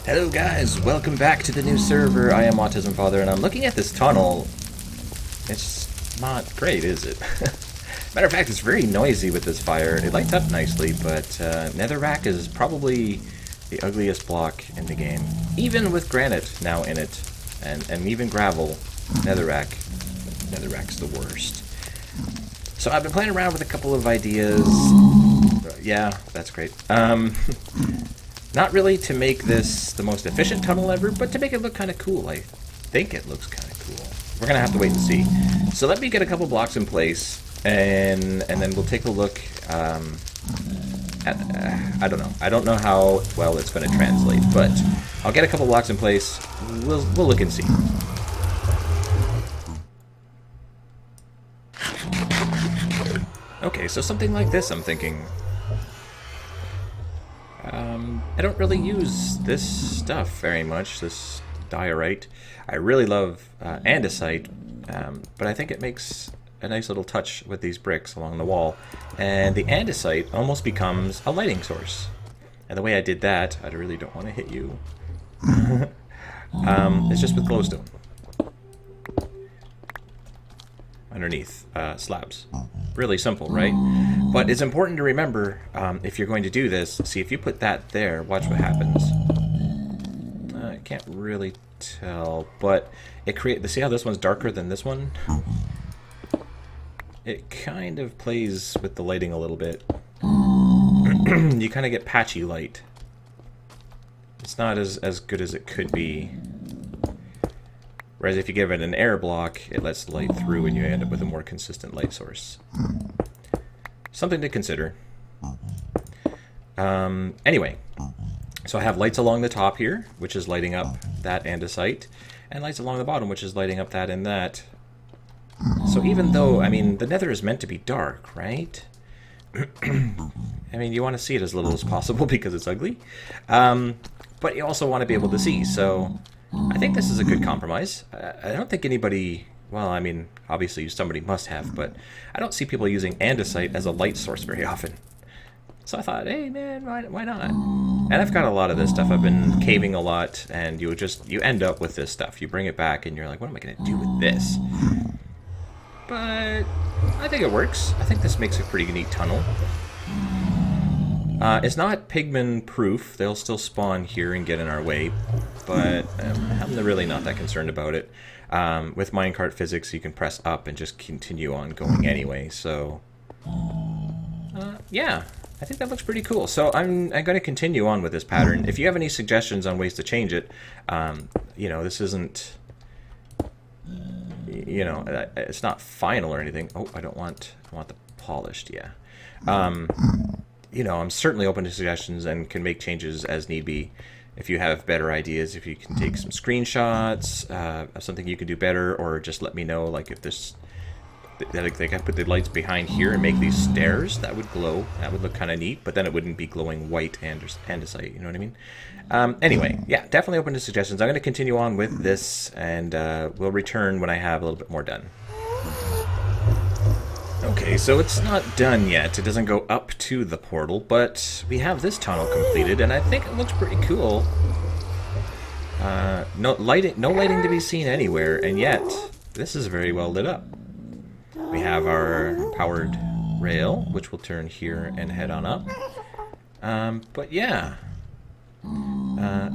Hello guys, welcome back to the new server. I am AutismFather and I'm looking at this tunnel. It's not great, is it? Matter of fact, it's very noisy with this fire. It lights up nicely, but Netherrack is probably the ugliest block in the game. Even with granite now in it, and even gravel, Netherrack's the worst. So I've been playing around with a couple of ideas. Yeah, that's great. Not really to make this the most efficient tunnel ever, but to make it look kind of cool. I think it looks kind of cool. We're going to have to wait and see. So let me get a couple blocks in place, and then we'll take a look at... I don't know. I don't know how well it's going to translate, but I'll get a couple blocks in place. We'll look and see. Okay, so something like this, I'm thinking. I don't really use this stuff very much, this diorite. I really love andesite, but I think it makes a nice little touch with these bricks along the wall. And the andesite almost becomes a lighting source. And the way I did that, I really don't want to hit you. It's just with glowstone. Underneath slabs. Really simple, right? But it's important to remember, if you're going to do this, see if you put that there, watch what happens. I can't really tell, but it creates, see how this one's darker than this one? It kind of plays with the lighting a little bit. You kind of get patchy light. It's not as good as it could be. Whereas if you give it an air block, it lets the light through and you end up with a more consistent light source. Something to consider. Anyway, so I have lights along the top here, which is lighting up that andesite, and lights along the bottom, which is lighting up that and that. So even though, I mean, the Nether is meant to be dark, right? I mean, you want to see it as little as possible because it's ugly. But you also want to be able to see, so... I think this is a good compromise. I don't think anybody, well, I mean, obviously somebody must have, but I don't see people using andesite as a light source very often. So I thought, hey man, why not? And I've got a lot of this stuff. I've been caving a lot, and you end up with this stuff. You bring it back, and you're like, what am I going to do with this? But I think it works. I think this makes a pretty neat tunnel. It's not pigman proof. They'll still spawn here and get in our way, but I'm really not that concerned about it. With minecart physics, you can press up and just continue on going anyway, so... yeah, I think that looks pretty cool. So I'm going to continue on with this pattern. If you have any suggestions on ways to change it, you know, this isn't... You know, it's not final or anything. Oh, I want the polished, yeah. You know, I'm certainly open to suggestions and can make changes as need be. If you have better ideas, if you can take some screenshots of something you can do better, or just let me know, like if this, like I put the lights behind here and make these stairs, that would glow. That would look kind of neat, but then it wouldn't be glowing white andesite, you know what I mean? Anyway, yeah, definitely open to suggestions. I'm going to continue on with this, and we'll return when I have a little bit more done. Okay, so it's not done yet. It doesn't go up to the portal, but we have this tunnel completed, and I think it looks pretty cool. No lighting to be seen anywhere, and yet this is very well lit up. We have our powered rail, which will turn here and head on up. But yeah,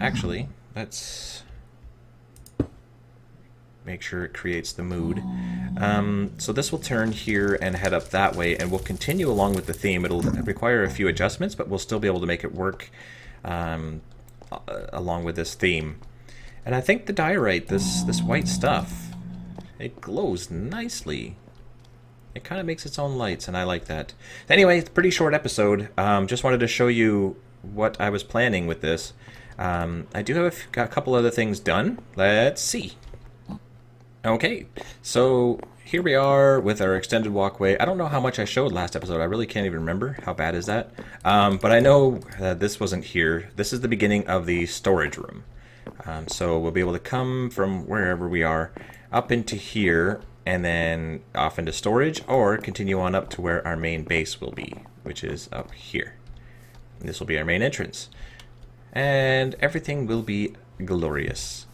actually, let's make sure it creates the mood. So this will turn here and head up that way, and we'll continue along with the theme. It'll require a few adjustments, but we'll still be able to make it work along with this theme. And I think the diorite, this white stuff, it glows nicely. It kind of makes its own lights, and I like that. Anyway, it's a pretty short episode. Just wanted to show you what I was planning with this. I do have a couple other things done. Let's see. Okay, so here we are with our extended walkway. I don't know how much I showed last episode. I really can't even remember. How bad is that? But I know this wasn't here. This is the beginning of the storage room. So we'll be able to come from wherever we are up into here and then off into storage, or continue on up to where our main base will be, which is up here. And this will be our main entrance. and everything will be glorious.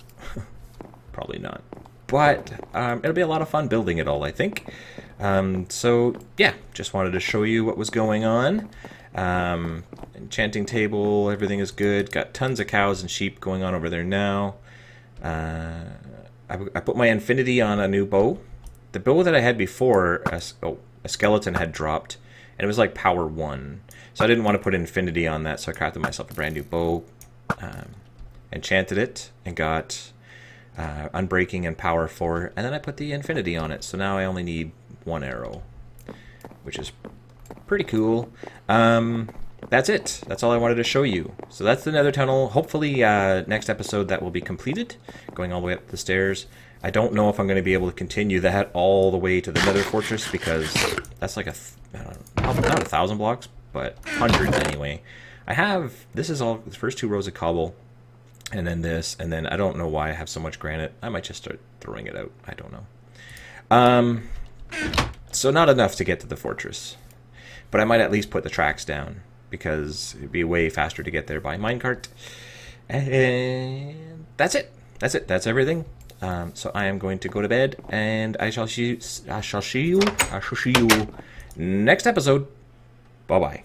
Probably not. But it'll be a lot of fun building it all, I think. So, yeah, just wanted to show you what was going on. Enchanting table, everything is good. Got tons of cows and sheep going on over there now. I put my infinity on a new bow. The bow that I had before, a skeleton had dropped, and it was like power 1. So I didn't want to put infinity on that, so I crafted myself a brand new bow, enchanted it, and got unbreaking and power 4, and then I put the infinity on it. So now I only need 1 arrow, which is pretty cool. That's it. That's all I wanted to show you. So that's the Nether tunnel. Hopefully next episode that will be completed, going all the way up the stairs. I don't know if I'm going to be able to continue that all the way to the Nether fortress, because that's like not 1,000 blocks, but hundreds anyway. This is all the first 2 rows of cobble, and then this, and then I don't know why I have so much granite. I might just start throwing it out. I don't know. So not enough to get to the fortress, but I might at least put the tracks down, because it'd be way faster to get there by minecart. And that's it. That's everything. So I am going to go to bed, and I shall see you next episode. Bye bye.